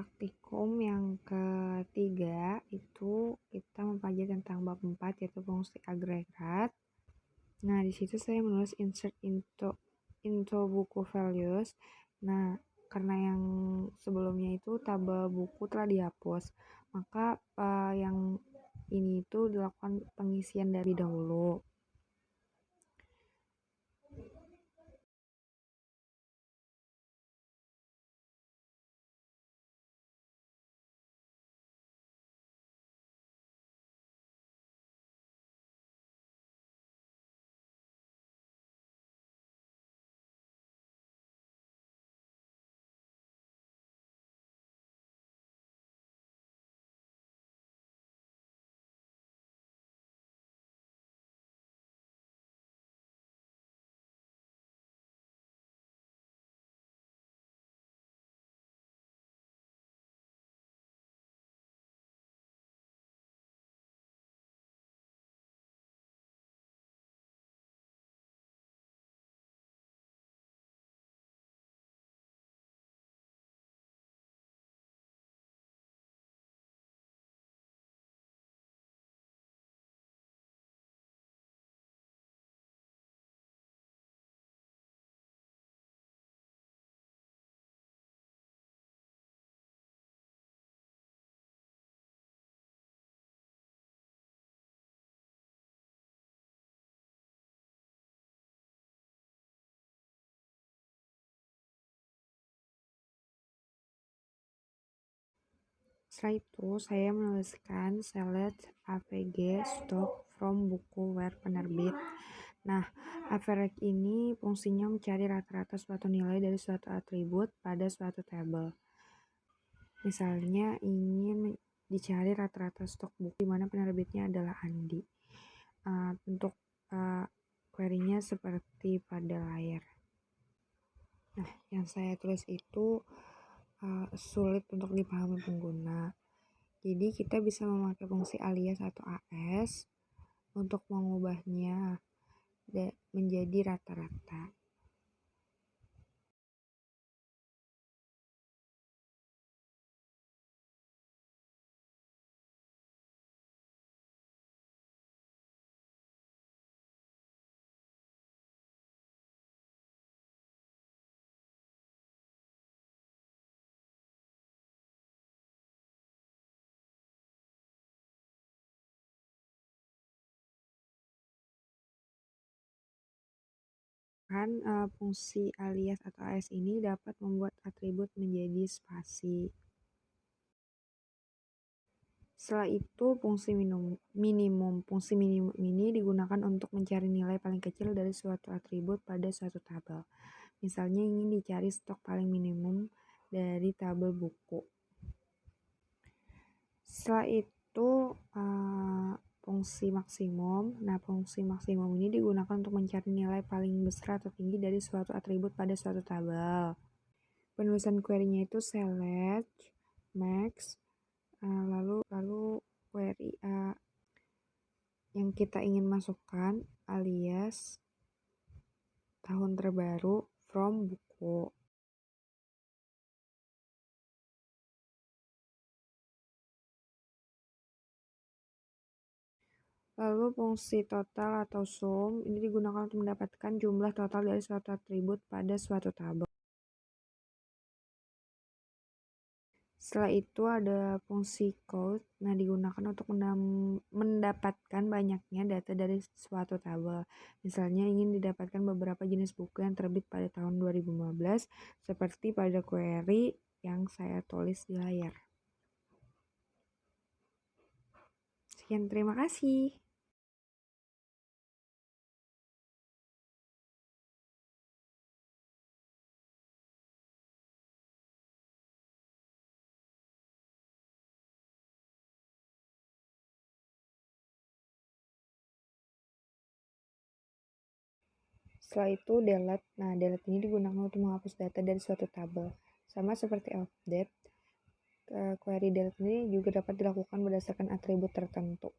praktikum yang ketiga itu kita mempelajari tentang bab 4 yaitu fungsi agregat. Nah, di situ saya menulis insert into buku values. Nah, karena yang sebelumnya itu tabel buku telah dihapus, maka yang ini itu dilakukan pengisian dari dahulu. Setelah itu, saya menuliskan select AVG stock from buku where penerbit. Nah, average ini fungsinya mencari rata-rata suatu nilai dari suatu atribut pada suatu tabel. Misalnya, ingin dicari rata-rata stok buku di mana penerbitnya adalah Andi. Bentuk query-nya seperti pada layar. Nah, yang saya tulis itu sulit untuk dipahami pengguna. Jadi kita bisa memakai fungsi alias atau AS untuk mengubahnya menjadi rata-rata. Fungsi alias atau AS ini dapat membuat atribut menjadi spasi. Setelah itu, fungsi minimum. Fungsi minimum ini digunakan untuk mencari nilai paling kecil dari suatu atribut pada suatu tabel. Misalnya ingin dicari stok paling minimum dari tabel buku. Setelah itu, fungsi maksimum. Nah, fungsi maksimum ini digunakan untuk mencari nilai paling besar atau tinggi dari suatu atribut pada suatu tabel. Penulisan query-nya itu select, max, lalu query yang kita ingin masukkan alias tahun terbaru from buku. Lalu fungsi total atau sum ini digunakan untuk mendapatkan jumlah total dari suatu atribut pada suatu tabel. Setelah itu ada fungsi count. Nah, digunakan untuk mendapatkan banyaknya data dari suatu tabel. Misalnya ingin didapatkan beberapa jenis buku yang terbit pada tahun 2015 seperti pada query yang saya tulis di layar. Sekian, terima kasih. Setelah itu delete. Nah, delete ini digunakan untuk menghapus data dari suatu tabel. Sama seperti update, query delete ini juga dapat dilakukan berdasarkan atribut tertentu.